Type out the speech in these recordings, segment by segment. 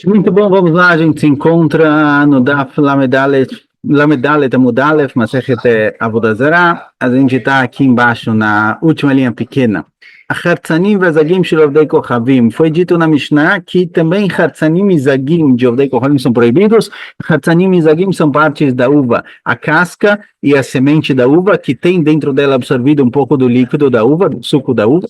Muito bom, vamos lá. A gente se encontra no Daf Lamedalet Amud Aleph, Masechet Avodah Zarah. A gente está aqui embaixo na última linha pequena. Hartzanim vazagim shel Ovdei Kochavim. Foi dito na Mishnah que também Hartzanim e Zagim de Ovdei Kochavim são proibidos. Hartzanim e Zagim são partes da uva, a casca e a semente da uva, que tem dentro dela absorvido um pouco do líquido da uva, do suco da uva,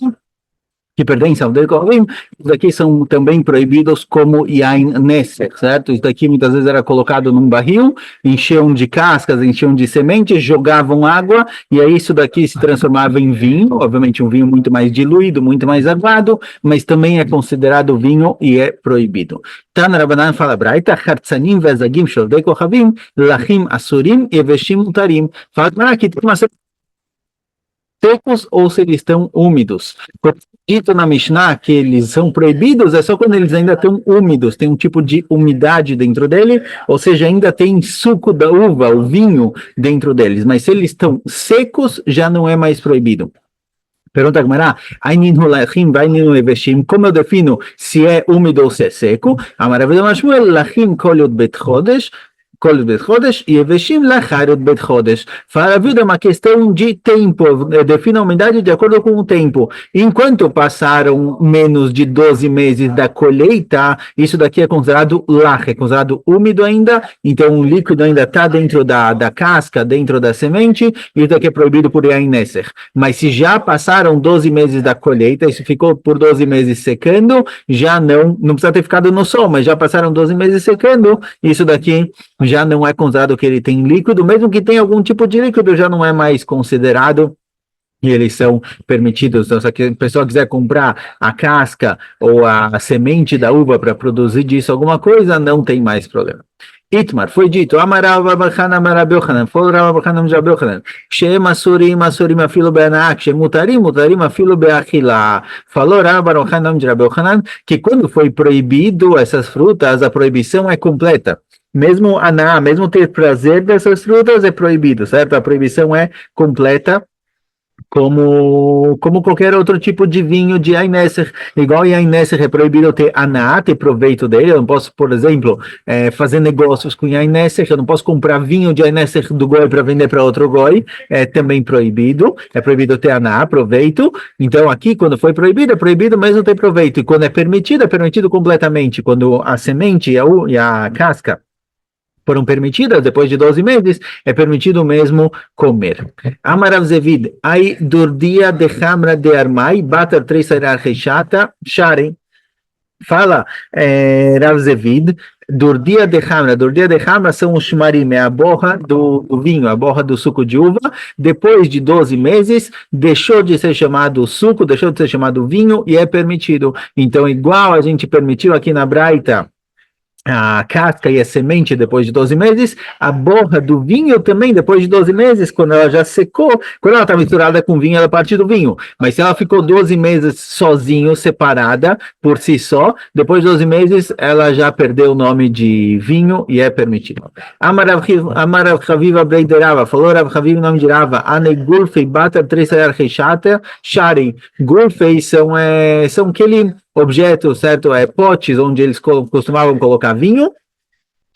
que pertencem ao Dekorim. Os daqui são também proibidos como Yain Neser, certo? Isso daqui muitas vezes era colocado num barril, enchiam de cascas, enchiam de sementes, jogavam água, e aí isso daqui se transformava em vinho, obviamente um vinho muito mais diluído, muito mais aguado, mas também é considerado vinho e é proibido. Tana Rabanan fala Braita, Hartzanim vezagim shovdei kochavim, lachim asurim e veshim mutarim. Fala que tem uma secos ou se eles estão úmidos. Dito na Mishnah que eles são proibidos é só quando eles ainda estão úmidos, tem um tipo de umidade dentro dele, ou seja, ainda tem suco da uva, o vinho dentro deles, mas se eles estão secos, já não é mais proibido. Pergunta a Gemara, como eu defino se é úmido ou se é seco? A maravilha Mashmuel, lachim kol yod bet chodesh, כל בית חודש, יבשים לאחר בית חודש. Fala, viu, é uma questão de tempo, define a umidade de acordo com o tempo. Enquanto passaram menos de 12 meses da colheita, isso daqui é considerado lach, é considerado úmido ainda, então o líquido ainda está dentro da casca, dentro da semente, e isso daqui é proibido por Yain Neser. Mas se já passaram 12 meses da colheita, isso ficou por 12 meses secando, já não precisa ter ficado no sol, mas já passaram 12 meses secando, isso daqui já não é considerado que ele tem líquido, mesmo que tenha algum tipo de líquido, já não é mais considerado e eles são permitidos. Então, se a pessoa quiser comprar a casca ou a semente da uva para produzir disso alguma coisa, não tem mais problema. Itmar, foi dito, Amarav Abachanan Marabiochanan, falou Rav Abachanan Marabiochanan, Shem Asurim, Asurim afilo be'anak, Shem Mutarim, Mutarim afilo be'achila. Falou Rav Abachanan Marabiochanan que quando foi proibido essas frutas, a proibição é completa. Mesmo aná, mesmo ter prazer dessas frutas é proibido, certo? A proibição é completa, como qualquer outro tipo de vinho de Yain Neser. Igual Yain Neser é proibido ter aná, ter proveito dele. Eu não posso, por exemplo, fazer negócios com Yain Neser. Eu não posso comprar vinho de Yain Neser do goi para vender para outro goi. É também proibido. É proibido ter aná, proveito. Então aqui, quando foi proibido, é proibido mesmo ter proveito. E quando é permitido completamente. Quando a semente e a casca foram permitidas, depois de 12 meses, é permitido mesmo comer. Amarav Zevid, ai durdia de hamra de armai, batar 3 sarar rechata, sharem. Fala, Rav Zevid, durdia de hamra são os shmarim, é a borra do vinho, a borra do suco de uva, depois de 12 meses, deixou de ser chamado suco, deixou de ser chamado vinho, e é permitido. Então, igual a gente permitiu aqui na Braita, a casca e a semente depois de 12 meses, a borra do vinho também depois de 12 meses, quando ela já secou, quando ela está misturada com vinho, ela é parte do vinho, mas se ela ficou 12 meses sozinho, separada, por si só, depois de 12 meses, ela já perdeu o nome de vinho e é permitido. Amarav Chaviva Breiderava, falou Rav Chaviva, nome de Rava, Ane Gulfei Batar 3 Sayar Reishata, Shari. Gulfei são aquele objeto, certo? Potes onde eles costumavam colocar vinho.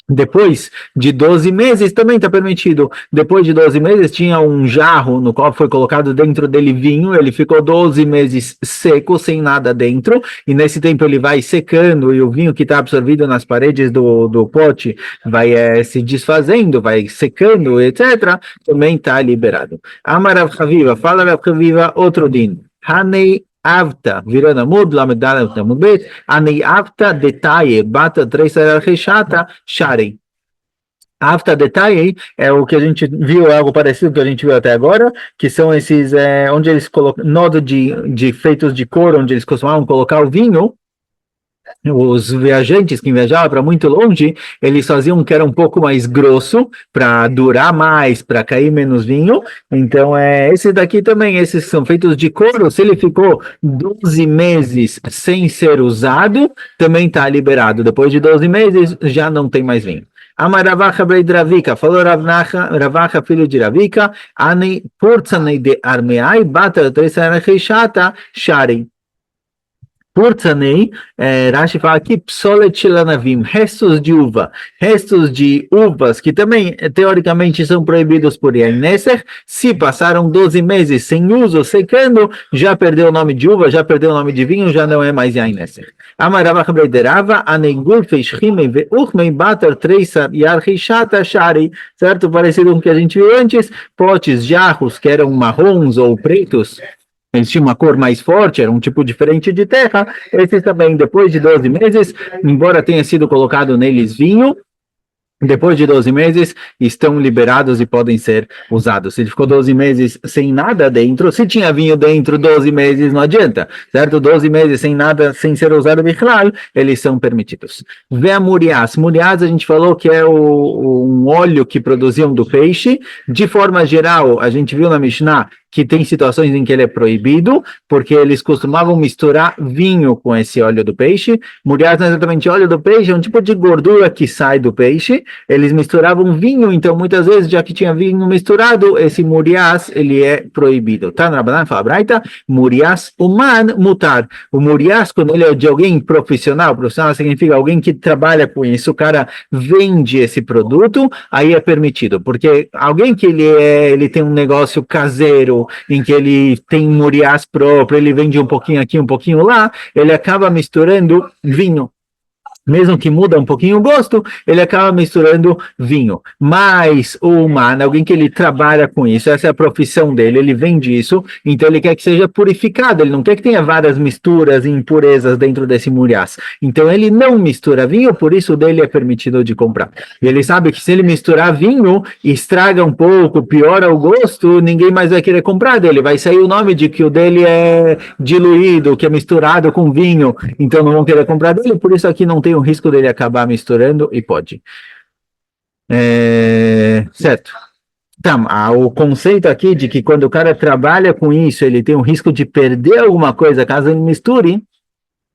Depois de 12 meses, também está permitido. Depois de 12 meses, tinha um jarro no qual foi colocado dentro dele vinho. Ele ficou 12 meses seco, sem nada dentro. E nesse tempo ele vai secando e o vinho que está absorvido nas paredes do pote vai se desfazendo, vai secando, etc. Também está liberado. Amarav Chaviva, fala Rav Chaviva, outro din. Hanei Avta, virando Amud, Lamedalem, Amud Bet, Anei Avta Detaye, Bata 3 Rechata, Sharei. Avta Detaye é o que a gente viu, é algo parecido que a gente viu até agora, que são esses, onde eles colocam, nodo de feitos de couro, onde eles costumavam colocar o vinho. Os viajantes que viajavam para muito longe, eles faziam que era um pouco mais grosso, para durar mais, para cair menos vinho. Então, esse daqui também, esses são feitos de couro. Se ele ficou 12 meses sem ser usado, também está liberado. Depois de 12 meses, já não tem mais vinho. Amaravacha Breidravika, falou Ravacha, filho de Ravika, Ani Purtzanei de Armeai, Bata Tresarachishata, Shari. Por Tzanei, Rashi fala aqui, psolet shelanavim, restos de uva, restos de uvas, que também, teoricamente, são proibidos por Yain Neser, se passaram 12 meses sem uso, secando, já perdeu o nome de uva, já perdeu o nome de vinho, já não é mais Yain Neser. Amarava Chabreiderava, Anegul Feishchimei Veuchmei Batar Treisar Yarchishata Shari, certo? Parecido com o que a gente viu antes, potes, jarros, que eram marrons ou pretos, eles tinham uma cor mais forte, era um tipo diferente de terra. Esses também, depois de 12 meses, embora tenha sido colocado neles vinho, depois de 12 meses, estão liberados e podem ser usados. Se ele ficou 12 meses sem nada dentro, se tinha vinho dentro 12 meses, não adianta, certo? 12 meses sem nada, sem ser usado bichlal, eles são permitidos. Vê a muriás. Muriás a gente falou que é um óleo que produziam do peixe. De forma geral, a gente viu na Mishnah que tem situações em que ele é proibido, porque eles costumavam misturar vinho com esse óleo do peixe. Muriás não é exatamente óleo do peixe, é um tipo de gordura que sai do peixe. Eles misturavam vinho, então muitas vezes, já que tinha vinho misturado, esse muriás, ele é proibido. Tá na Banan, fala Braita, muriás uman mutar. O muriás, quando ele é de alguém profissional significa alguém que trabalha com isso, o cara vende esse produto, aí é permitido, porque alguém que ele tem um negócio caseiro, em que ele tem muriás próprio, ele vende um pouquinho aqui, um pouquinho lá, ele acaba misturando vinho. Mesmo que muda um pouquinho o gosto, ele acaba misturando vinho. Mas o humano, alguém que ele trabalha com isso, essa é a profissão dele, ele vende isso, então ele quer que seja purificado, ele não quer que tenha várias misturas e impurezas dentro desse muriás. Então ele não mistura vinho, por isso dele é permitido de comprar. E ele sabe que se ele misturar vinho, estraga um pouco, piora o gosto, ninguém mais vai querer comprar dele, vai sair o nome de que o dele é diluído, que é misturado com vinho, então não vão querer comprar dele, por isso aqui não tem o risco dele acabar misturando e pode. Certo. Então, o conceito aqui de que quando o cara trabalha com isso, ele tem o risco de perder alguma coisa caso ele misture,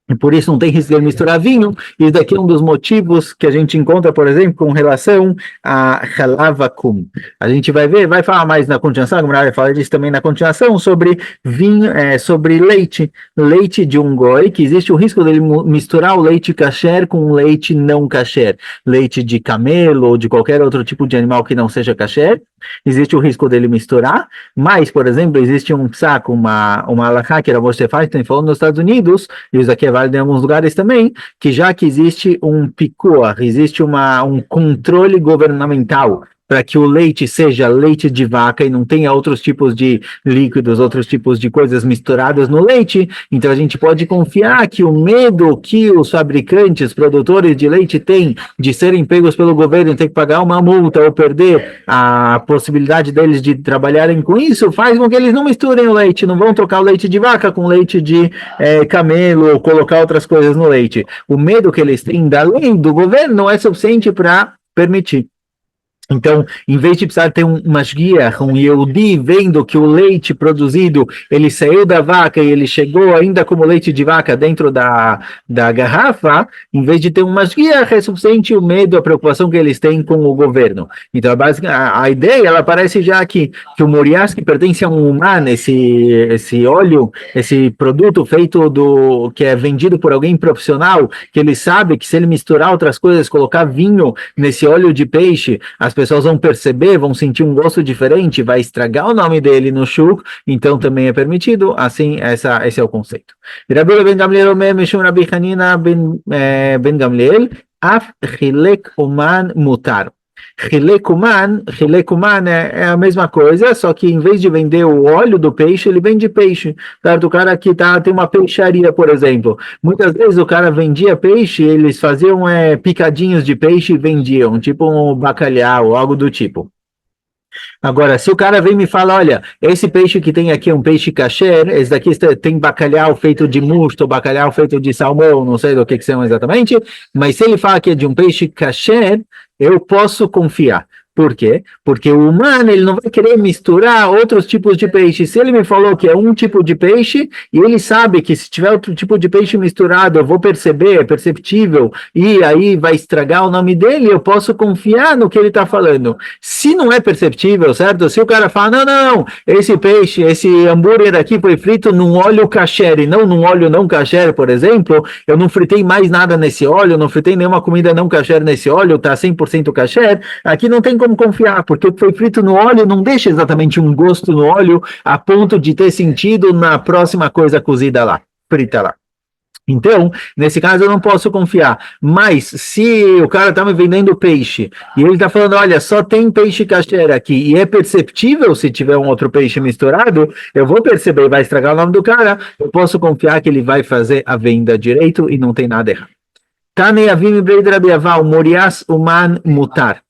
e por isso não tem risco de ele misturar vinho. Isso daqui é um dos motivos que a gente encontra, por exemplo, com relação a halavakum. A gente vai ver, vai falar mais na continuação, a Gemara vai falar disso também na continuação, sobre vinho, sobre leite. Leite de um goi, que existe o risco dele misturar o leite kasher com o leite não kasher. Leite de camelo ou de qualquer outro tipo de animal que não seja kasher. Existe o risco dele misturar, mas, por exemplo, existe um saco, uma alahá que era você faz, tem falando nos Estados Unidos, e isso aqui é válido em alguns lugares também, que já que existe um pikuah, existe um controle governamental para que o leite seja leite de vaca e não tenha outros tipos de líquidos, outros tipos de coisas misturadas no leite, então a gente pode confiar que o medo que os fabricantes, produtores de leite têm de serem pegos pelo governo e ter que pagar uma multa ou perder a possibilidade deles de trabalharem com isso, faz com que eles não misturem o leite, não vão trocar o leite de vaca com leite de camelo ou colocar outras coisas no leite. O medo que eles têm da lei do governo não é suficiente para permitir. Então, em vez de precisar ter um mashgiach, um Yehudi, vendo que o leite produzido, ele saiu da vaca e ele chegou ainda como leite de vaca dentro da garrafa, em vez de ter um mashgiach, é suficiente o medo, a preocupação que eles têm com o governo. Então, a ideia, ela aparece já aqui, que o muriás que pertence a um humano, esse óleo, esse produto feito que é vendido por alguém profissional, que ele sabe que se ele misturar outras coisas, colocar vinho nesse óleo de peixe, as pessoas vão perceber, vão sentir um gosto diferente, vai estragar o nome dele no shuk, então também é permitido, assim, esse é o conceito. Rabbi ben Gamliel Mishum Rabbi Hanina ben Gamliel, af chilek uman mutar. Chilekuman é a mesma coisa, só que em vez de vender o óleo do peixe, ele vende peixe, certo? O cara que tem uma peixaria, por exemplo. Muitas vezes o cara vendia peixe, eles faziam picadinhos de peixe e vendiam, tipo um bacalhau, algo do tipo. Agora, se o cara vem e me fala, olha, esse peixe que tem aqui é um peixe kasher, esse daqui tem bacalhau feito de musto, bacalhau feito de salmão, não sei do que são exatamente, mas se ele fala que é de um peixe kasher, eu posso confiar. Por quê? Porque o humano ele não vai querer misturar outros tipos de peixe. Se ele me falou que é um tipo de peixe, e ele sabe que se tiver outro tipo de peixe misturado, eu vou perceber, é perceptível, e aí vai estragar o nome dele, eu posso confiar no que ele está falando. Se não é perceptível, certo? Se o cara fala, não, esse peixe, esse hambúrguer aqui foi frito num óleo kasher e não num óleo não kasher, por exemplo, eu não fritei mais nada nesse óleo, não fritei nenhuma comida não kasher nesse óleo, tá 100% kasher, aqui não tem como confiar, porque o que foi frito no óleo não deixa exatamente um gosto no óleo a ponto de ter sentido na próxima coisa cozida lá, frita lá. Então, nesse caso eu não posso confiar, mas se o cara está me vendendo peixe e ele está falando, olha, só tem peixe kasher aqui e é perceptível se tiver um outro peixe misturado, eu vou perceber, vai estragar o nome do cara, eu posso confiar que ele vai fazer a venda direito e não tem nada errado. Tane Avimi Breid Rabi Aval, Morias Uman Mutar.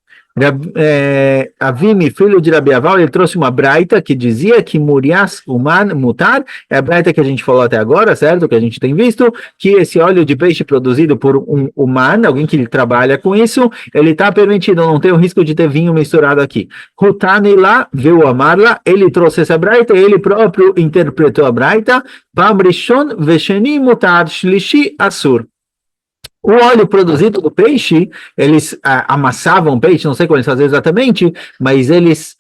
Avimi, filho de Rabi Aval, ele trouxe uma braita que dizia que Morias Uman Mutar, é a braita que a gente falou até agora, certo? Que a gente tem visto, que esse óleo de peixe produzido por um Uman, alguém que trabalha com isso, ele está permitido, não tem o risco de ter vinho misturado aqui. Hutani lá, viu Amarla, ele trouxe essa braita, ele próprio interpretou a braita, Pam Rishon Vesheni Mutar Shlishi Asur. O óleo produzido do peixe, eles amassavam o peixe, não sei como eles faziam exatamente, mas eles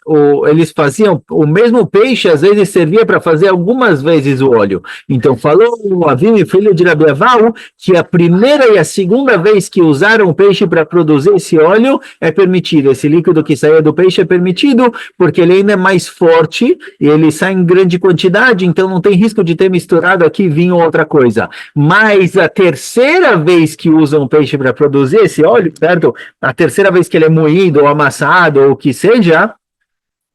faziam o mesmo peixe, às vezes servia para fazer algumas vezes o óleo. Então falou o Avimi, filho de Rabi Aval, que a primeira e a segunda vez que usaram o peixe para produzir esse óleo é permitido. Esse líquido que saía do peixe é permitido, porque ele ainda é mais forte e ele sai em grande quantidade, então não tem risco de ter misturado aqui vinho ou outra coisa. Mas a terceira vez que usam peixe para produzir esse óleo, certo? A terceira vez que ele é moído ou amassado ou o que seja,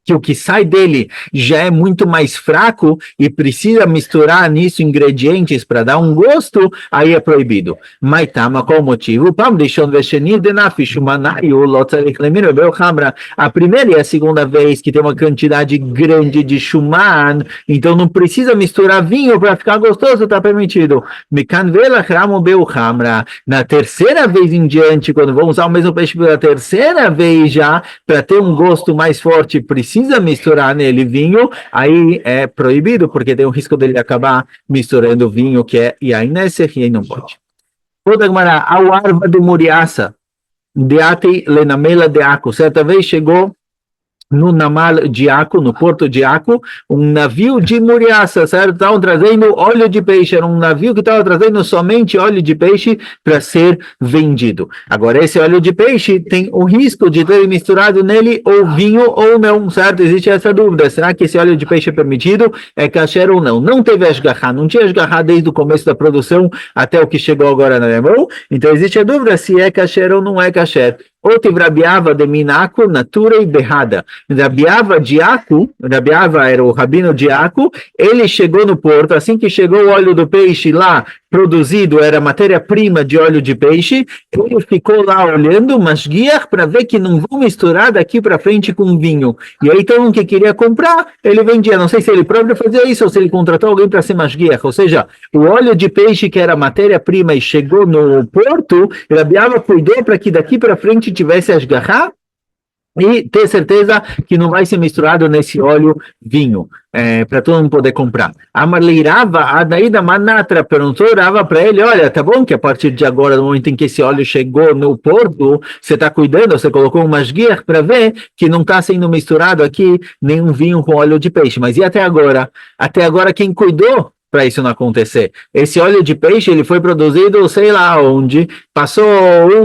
que o que sai dele já é muito mais fraco e precisa misturar nisso ingredientes para dar um gosto, aí é proibido. Mas qual o motivo? A primeira e a segunda vez que tem uma quantidade grande de shuman, então não precisa misturar vinho para ficar gostoso, está permitido. Na terceira vez em diante, quando vão usar o mesmo peixe pela terceira vez já, para ter um gosto mais forte, precisa misturar nele vinho, aí é proibido, porque tem o risco dele acabar misturando vinho, que é Yainese, e aí não pode. Toda Gemara, ao arva de Muriaça, deate lenamela de Aco, certa vez chegou no Namal de Aco, no porto de Aco, um navio de Muriaça, certo? Estavam trazendo óleo de peixe, era um navio que estava trazendo somente óleo de peixe para ser vendido. Agora, esse óleo de peixe tem o risco de ter misturado nele ou vinho ou não, certo? Existe essa dúvida, será que esse óleo de peixe é permitido? É kasher ou não? Não teve ashgahá, não tinha ashgahá desde o começo da produção até o que chegou agora na minha mão, então existe a dúvida se é kasher ou não é kasher. Otiv Rabiava de Minaco, Natura e Berrada. Rabiava de Aco, Rabiava era o rabino de Aco, ele chegou no porto, assim que chegou o óleo do peixe lá, produzido, era matéria-prima de óleo de peixe, ele ficou lá olhando, mas guiar para ver que não vão misturar daqui para frente com vinho. E aí todo mundo que queria comprar, ele vendia. Não sei se ele próprio fazia isso ou se ele contratou alguém para ser masguiar. Ou seja, o óleo de peixe que era matéria-prima e chegou no porto, Rabiava cuidou para que daqui para frente tivesse as garrafas e ter certeza que não vai ser misturado nesse óleo vinho, para todo mundo poder comprar. A Marleirava, a Daída Manatra perguntou, Rava para ele, olha, tá bom que a partir de agora, no momento em que esse óleo chegou no porto, você está cuidando, você colocou umas guias para ver que não está sendo misturado aqui nenhum vinho com óleo de peixe, mas e até agora? Até agora quem cuidou para isso não acontecer? Esse óleo de peixe, ele foi produzido, sei lá onde, passou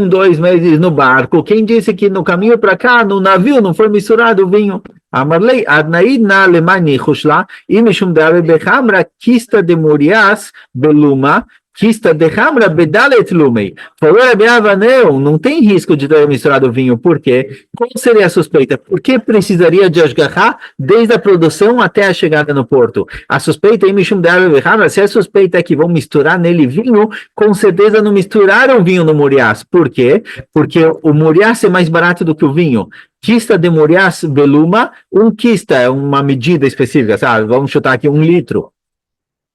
2 meses no barco. Quem disse que no caminho para cá, no navio, não foi misturado o vinho? Amarlei, Adnaid na Alemanha, Hushla, e Mishum de Bechamra, Kista de Murias, Beluma, Kista de Hamra Bedalet Lumei. Falou não tem risco de ter misturado vinho. Por quê? Qual seria a suspeita? Por que precisaria de ashgahá desde a produção até a chegada no porto? A suspeita se a suspeita é que vão misturar nele vinho, com certeza não misturaram vinho no Murias. Por quê? Porque o Murias é mais barato do que o vinho. Kista de Murias Beluma, kista é uma medida específica, sabe? Vamos chutar aqui 1 litro.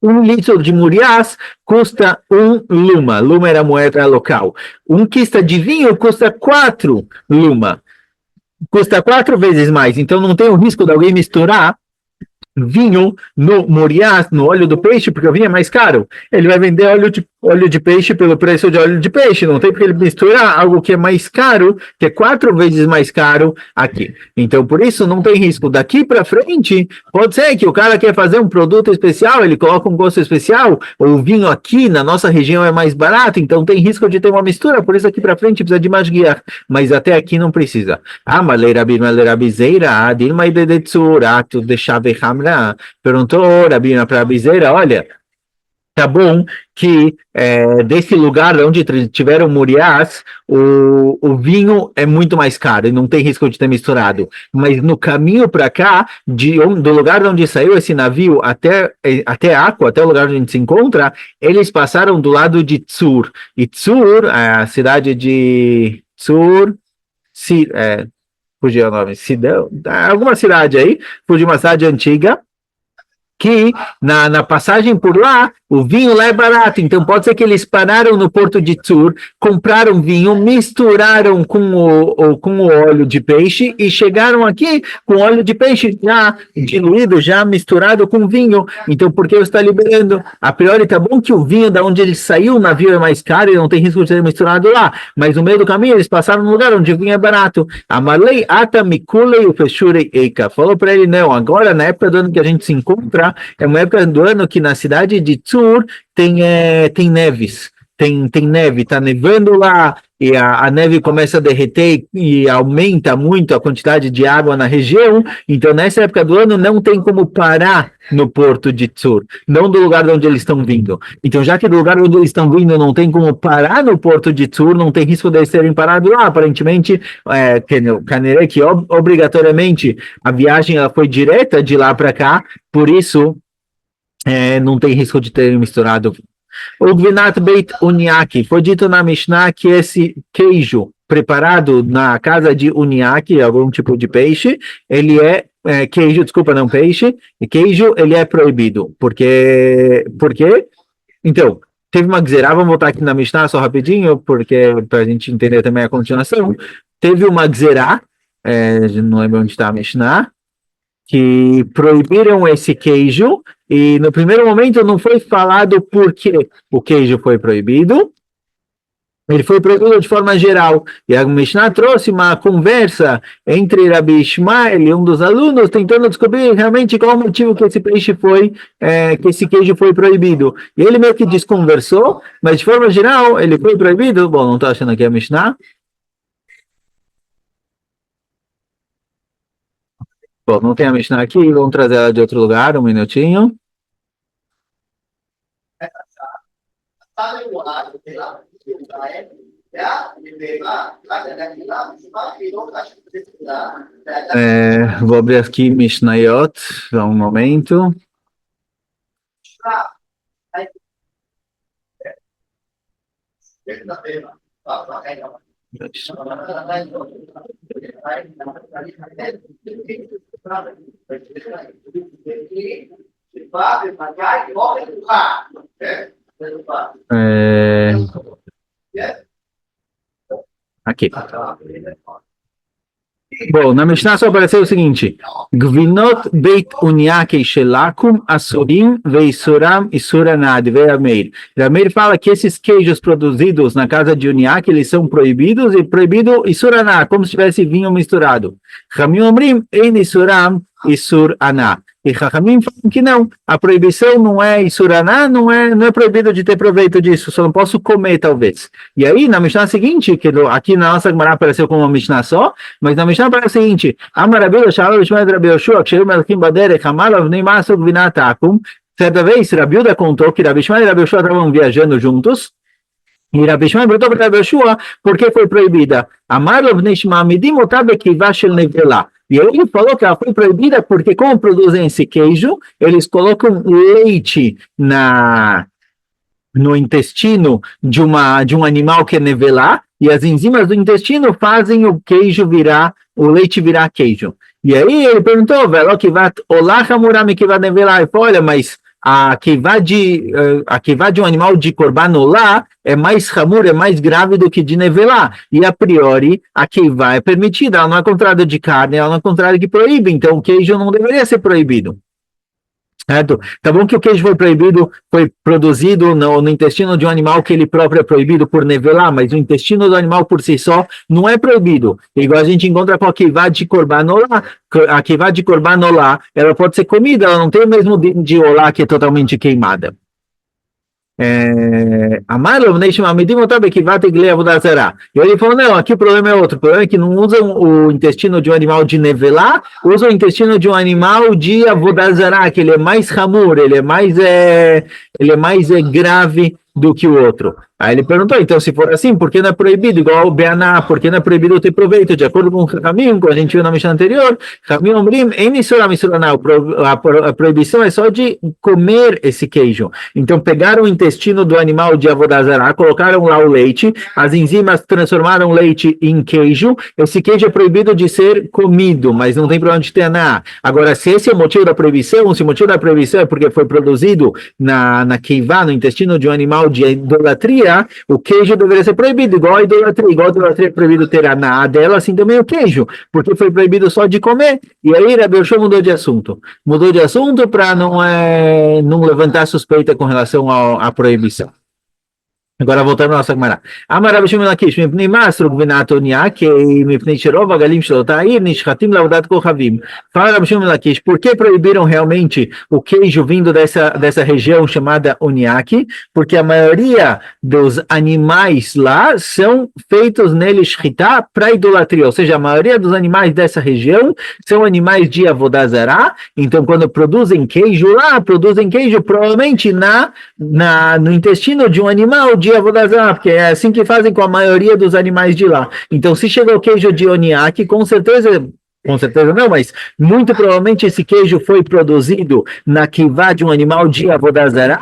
1 litro de Murias custa 1 luma. Luma era a moeda local. 1 kista de vinho custa 4 luma. custa 4 vezes mais, então não tem o risco de alguém misturar vinho no moriá, no óleo do peixe, porque o vinho é mais caro. Ele vai vender óleo de peixe pelo preço de óleo de peixe, não tem porque ele misturar algo que é mais caro, que é 4 vezes mais caro aqui. Então, por isso, não tem risco. Daqui para frente, pode ser que o cara quer fazer um produto especial, ele coloca um gosto especial, ou o vinho aqui na nossa região é mais barato, então tem risco de ter uma mistura, por isso aqui para frente precisa de mais guia, mas até aqui não precisa. Ah, Maleirabizeira, Dilma e Dedetsura, tu deixava Hamra. Perguntou Rabina para a Bizeira, olha, tá bom que desse lugar onde tiveram muriás, o vinho é muito mais caro e não tem risco de ter misturado. Mas no caminho para cá, do lugar onde saiu esse navio até Aco, até o lugar onde a gente se encontra, eles passaram do lado de Tzur. E Tzur, a cidade de Tzur, fugiu o nome, Sidão, alguma cidade aí, fugiu uma cidade antiga, que na passagem por lá, o vinho lá é barato, então pode ser que eles pararam no porto de Tzur, compraram vinho, misturaram com o óleo de peixe e chegaram aqui com óleo de peixe já diluído, já misturado com vinho. Então, por que você está liberando? A priori, tá bom que o vinho da onde ele saiu, o navio é mais caro e não tem risco de ser misturado lá, mas no meio do caminho eles passaram no lugar onde o vinho é barato. Amalei ata mikulei o fechurei eika. Falou para ele, não, agora na época do ano que a gente se encontra, é uma época do ano que na cidade de Tzur tem neves, tem neve, está nevando lá, e a neve começa a derreter e aumenta muito a quantidade de água na região, então nessa época do ano não tem como parar no porto de Tzur, não do lugar de onde eles estão vindo. Então, já que do lugar onde eles estão vindo não tem como parar no porto de Tzur, não tem risco de eles serem parados lá, aparentemente, que obrigatoriamente a viagem ela foi direta de lá para cá, por isso não tem risco de ter misturado. O Gvinat Beit Uniaki, foi dito na Mishnah que esse queijo preparado na casa de Uniaki, algum tipo de peixe, ele queijo, desculpa, não peixe, e queijo ele é proibido, por quê? Então, teve uma gzerá, vamos voltar aqui na Mishnah só rapidinho, porque para a gente entender também a continuação, teve uma gzerá, não lembro onde está a Mishnah, que proibiram esse queijo, e no primeiro momento não foi falado por que o queijo foi proibido, ele foi proibido de forma geral. E a Mishnah trouxe uma conversa entre Rabi Ishmael e um dos alunos, tentando descobrir realmente qual o motivo que esse que esse queijo foi proibido. E ele meio que desconversou, mas de forma geral ele foi proibido. Bom, não estou achando aqui a Mishnah. Bom, não tem a Mishnah aqui, vamos trazer ela de outro lugar, um minutinho. Vou abrir aqui Mishnayot, só um momento. Aqui. Bom, na Mishnah só apareceu o seguinte: Gvinot Beit Uniakei Shelakum Asurim Veisuram Isuranad Ve'ameir. Rameir fala que esses queijos produzidos na casa de Uniak, eles são proibidos e proibido Isuranad, como se tivesse vinho misturado. Ramim Omrim En Isuram Isuraná. E Chachamim falam que não, a proibição não é Isuraná, não é proibido de ter proveito disso, só não posso comer, talvez. E aí, na Mishnah seguinte, que aqui na nossa Gemara apareceu como uma Mishnah só, mas na Mishnah aparece o seguinte: Amarabila Shalom Shmuel Rabi Yoshua, Ksheru Melchim Baderech, Hamalav Neimasu Gvinatakum. Certa vez, Rabiuda contou que Rabi Shmuel e Rabi Yoshua estavam viajando juntos, e Rabi Shmuel perguntou para Rabi Yoshua por que foi proibida. Amarlav Neshma Midim Otabe Kivashel Nevelá. E aí ele falou que ela foi proibida porque, como produzem esse queijo, eles colocam leite no intestino de um animal que é nevelá, e as enzimas do intestino fazem o leite virar queijo. E aí ele perguntou, olha, mas a keivá de um animal de korban olá é mais hamur, é mais grave do que de nevelá. E a priori, a keivá é permitida, ela não é contrária de carne, ela não é contrária de proíbe, então o queijo não deveria ser proibido. Certo? Tá bom que o queijo foi proibido, foi produzido no intestino de um animal que ele próprio é proibido por nevelá, mas o intestino do animal por si só não é proibido. Igual a gente encontra com a keivá de korban olá. A keivá de korban olá, ela pode ser comida, ela não tem o mesmo de olá que é totalmente queimada. Amarlo, e ele falou, não, aqui o problema é outro, o problema é que não usam o intestino de um animal de nevelá, usam o intestino de um animal de avodazará, que ele é mais hamur, ele é mais grave do que o outro. Aí ele perguntou, então, se for assim, por que não é proibido? Igual o Beaná, por que não é proibido ter proveito? De acordo com o Ramim, como a gente viu na Mishnah anterior, Ramim Omrim, a proibição é só de comer esse queijo. Então, pegaram o intestino do animal de avodazará, colocaram lá o leite, as enzimas transformaram o leite em queijo, esse queijo é proibido de ser comido, mas não tem problema de ter aná. Agora, se esse é o motivo da proibição, se o motivo da proibição é porque foi produzido na keivá, no intestino de um animal de idolatria, o queijo deveria ser proibido, igual a idolatria é proibido ter a dela, assim também o queijo, porque foi proibido só de comer. E aí Rabi Yoshua mudou de assunto para não levantar suspeita com relação à proibição. Agora voltando à nossa Gemara. Amar Rabi Shimon Lakish, mipnei masrug v'natonia, que mipnei shirov agalim shlotair, nishchatim lavodat kochavim. Fala Rabi Shimon Lakish, por que proibiram realmente o queijo vindo dessa região chamada Oniaki? Porque a maioria dos animais lá são feitos nele shchita para idolatria, ou seja, a maioria dos animais dessa região são animais de avodazará, então quando produzem queijo lá, produzem queijo provavelmente no intestino de um animal de avodazará, porque é assim que fazem com a maioria dos animais de lá. Então, se chega o queijo de Oniaki, com certeza não, mas muito provavelmente esse queijo foi produzido na kivá de um animal de avodazará,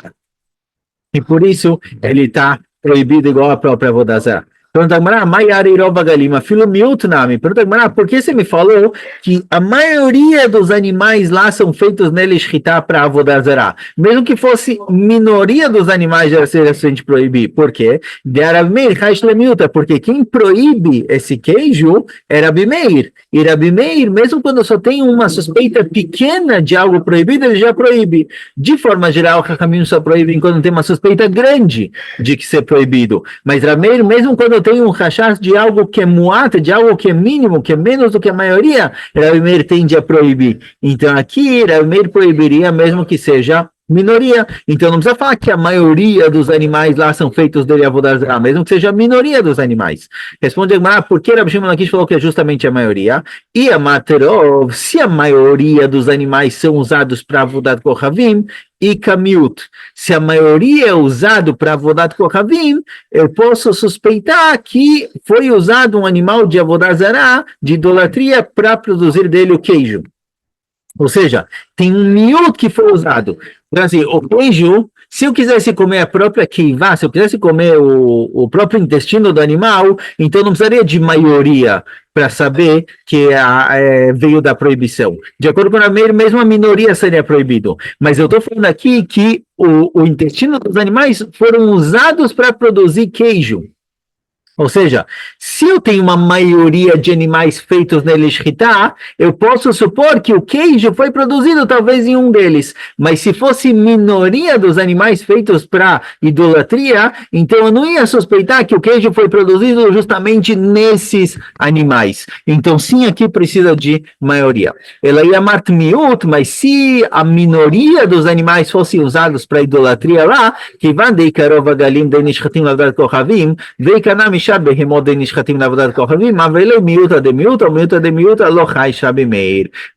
e por isso ele está proibido igual a própria avodazará. Pergunta Gmará, Maiara Iroba Galima, filho Miutnami. Pergunta Gmará, por que você me falou que a maioria dos animais lá são feitos nele shchita para avodazará? Mesmo que fosse minoria dos animais já seria suficiente proibir. Por quê? De Rabi Meir, porque quem proíbe esse queijo é Rabi Meir. E Rabi Meir, mesmo quando só tem uma suspeita pequena de algo proibido, ele já proíbe. De forma geral, o caminho só proíbe quando tem uma suspeita grande de que ser proibido. Mas Rabi Meir, mesmo quando tem um rachaz de algo que é muata, de algo que é mínimo, que é menos do que a maioria, Rabi Meir tende a proibir. Então aqui, Rabi Meir proibiria mesmo que seja minoria. Então não precisa falar que a maioria dos animais lá são feitos dele avodazará, mesmo que seja a minoria dos animais. Responde Agmará, por que Rabi Shimon Lakish falou que é justamente a maioria? E a Materov, se a maioria dos animais são usados para avodat kochavim, e kamiut, se a maioria é usado para avodat kochavim, eu posso suspeitar que foi usado um animal de avodazará, de idolatria, para produzir dele o queijo. Ou seja, tem um miúdo que foi usado. Então, assim, o queijo, se eu quisesse comer a própria keivá, se eu quisesse comer o próprio intestino do animal, então não precisaria de maioria para saber que veio da proibição. De acordo com a Meir, mesmo a minoria seria proibido. Mas eu estou falando aqui que o intestino dos animais foram usados para produzir queijo. Ou seja, se eu tenho uma maioria de animais feitos nele shchita, eu posso supor que o queijo foi produzido talvez em um deles. Mas se fosse minoria dos animais feitos para idolatria, então eu não ia suspeitar que o queijo foi produzido justamente nesses animais. Então sim, aqui precisa de maioria. Ela ia mart miut, mas se a minoria dos animais fossem usados para idolatria lá, que van de karova galim de nishchatim lavdat kochavim, veikanam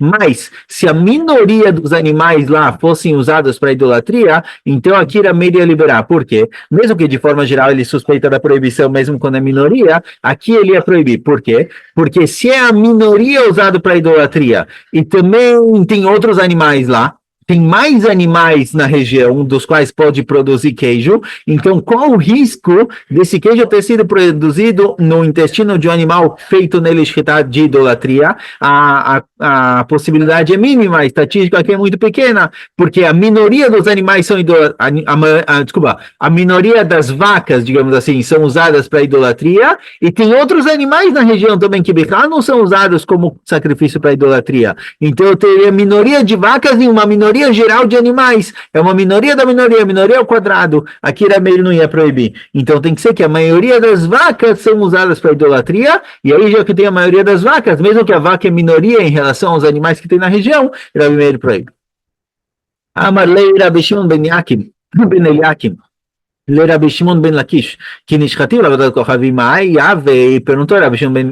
mas se a minoria dos animais lá fossem usados para idolatria, então aqui a Meir ia liberar. Por quê? Mesmo que de forma geral ele suspeita da proibição, mesmo quando é minoria, aqui ele ia proibir. Por quê? Porque se é a minoria usada para idolatria e também tem outros animais lá, tem mais animais na região dos quais pode produzir queijo, então qual o risco desse queijo ter sido produzido no intestino de um animal feito nele shchita de idolatria? A possibilidade é mínima, a estatística aqui é muito pequena, porque a minoria dos animais são desculpa, a minoria das vacas, digamos assim, são usadas para idolatria, e tem outros animais na região também que não são usados como sacrifício para idolatria. Então eu teria minoria de vacas e uma minoria geral de animais. É uma minoria da minoria, minoria ao quadrado. Aqui Rameir não ia proibir. Então tem que ser que a maioria das vacas são usadas para idolatria, e aí já que tem a maioria das vacas, mesmo que a vaca é minoria em relação aos animais que tem na região, Rameir proíbe. Amarlei Rabi Shimon ben Yakim, ben Eliakim. Rabi Shimon ben Lakish, que nishchativ lavadat kochavim e perguntou a Rabi Shimon ben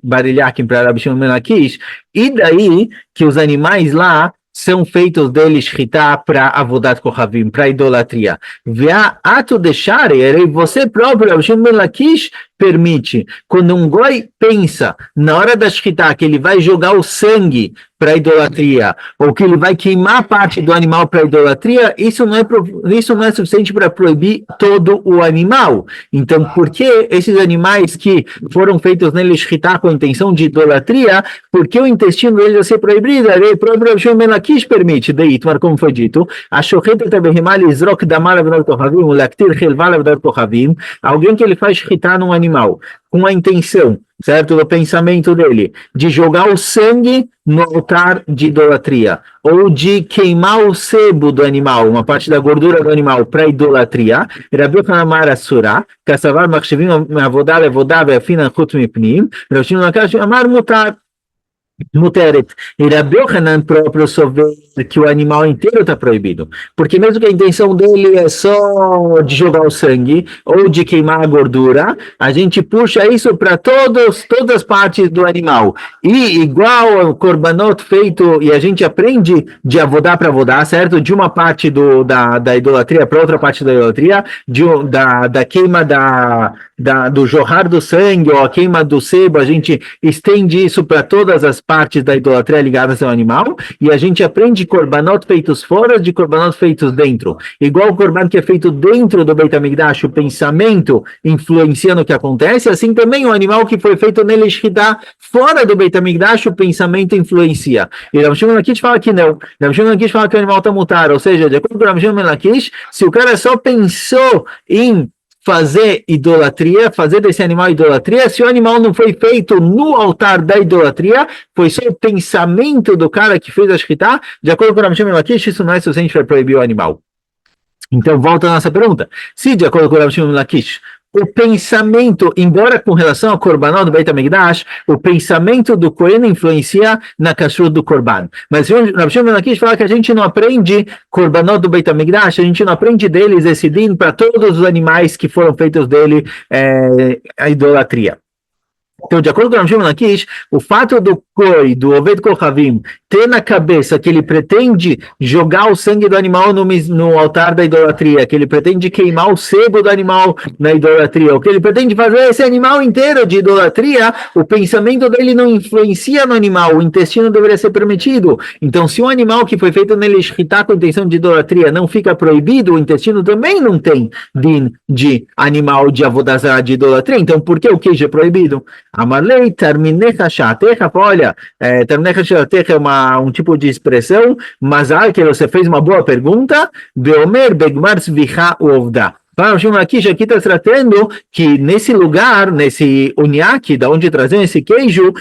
Bar Eliakim para Rabi Shimon ben Lakish, e daí que os animais lá são feitos deles shchita para avodat kochavim, para idolatria. Vea ato de shari, você próprio, Rabi Shimon ben Lakish, permite, quando um goi pensa na hora da shchita que ele vai jogar o sangue para idolatria, ou que ele vai queimar parte do animal para idolatria, isso não é suficiente para proibir todo o animal. Então, por que esses animais que foram feitos nele shchita com a intenção de idolatria, por que o intestino deles vai ser proibido? O próprio Rabi Shimon ben Lakish permite, Deitmar, como foi dito, alguém que ele faz shchita num animal, com a intenção, certo, do pensamento dele, de jogar o sangue no altar de idolatria, ou de queimar o sebo do animal, uma parte da gordura do animal, para idolatria, Rabi Yochanan Amar Asura, Kassavar Machshevim Avodah Levodah Ve'afinan Chutz Mipnim, Rabi Shimon Lakish Amar Mutar. Muteret. E Rabi Yochanan próprio só vê que o animal inteiro está proibido. Porque mesmo que a intenção dele é só de jogar o sangue ou de queimar a gordura, a gente puxa isso para todas as partes do animal. E igual o korbanot feito, e a gente aprende de avodar para avodar, certo? De uma parte da idolatria para outra parte da idolatria, da queima do jorrar do sangue ou a queima do sebo, a gente estende isso para todas as partes da idolatria ligadas ao animal, e a gente aprende korbanot feitos fora de korbanot feitos dentro. Igual o korban que é feito dentro do Beit HaMikdash, o pensamento influencia no que acontece, assim também o animal que foi feito nele shchita fora do Beit HaMikdash, o pensamento influencia. E Rabi Shimon Lakish fala que não. Rabi Shimon Lakish fala que o animal está mutar, ou seja, de acordo com Rabi Shimon Lakish, se o cara só pensou em fazer idolatria, fazer desse animal idolatria, se o animal não foi feito no altar da idolatria, foi só o pensamento do cara que fez a shchita, de acordo com o Rabi Shimon Lakish, isso não é suficiente para proibir o animal. Então, volta a nossa pergunta. Se, de acordo com o Rabi Shimon Lakish, o pensamento, embora com relação ao korbanot do Beit HaMikdash, o pensamento do Kohen influencia na kashrut do korban. Mas o Rabi Shimon Lakish fala que a gente não aprende korbanot do Beit HaMikdash, a gente não aprende deles esse din para todos os animais que foram feitos dele a idolatria. Então, de acordo com o Rabi Shimon Lakish, o fato do Koi, do Oved Kochavim, ter na cabeça que ele pretende jogar o sangue do animal no altar da idolatria, que ele pretende queimar o sebo do animal na idolatria, o que ele pretende fazer esse animal inteiro de idolatria, o pensamento dele não influencia no animal, o intestino deveria ser permitido. Então, se um animal que foi feito nele shchita com a intenção de idolatria não fica proibido, o intestino também não tem din de animal de avodah zarah de idolatria. Então, por que o queijo é proibido? Amalei terminecha shatecha, olha, terminecha shatecha é um tipo de expressão, mas que você fez uma boa pergunta, beomer begmar svicha uovda. Para o Shimon Lakish aqui está tratando que nesse lugar, nesse unhaque, da onde traziam esse queijo,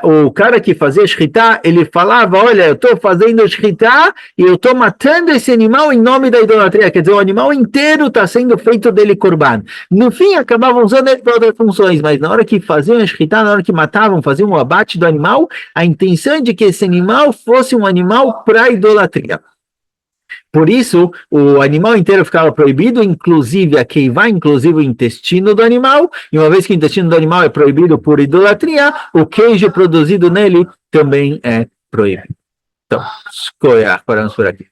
o cara que fazia shchita, ele falava, olha, eu estou fazendo shchita e eu estou matando esse animal em nome da idolatria, quer dizer, o animal inteiro está sendo feito dele korban. No fim, acabavam usando ele para outras funções, mas na hora que faziam shchita, na hora que matavam, faziam o abate do animal, a intenção é de que esse animal fosse um animal para idolatria. Por isso, o animal inteiro ficava proibido, inclusive a queivar, inclusive o intestino do animal, e uma vez que o intestino do animal é proibido por idolatria, o queijo produzido nele também é proibido. Então, paramos por aqui.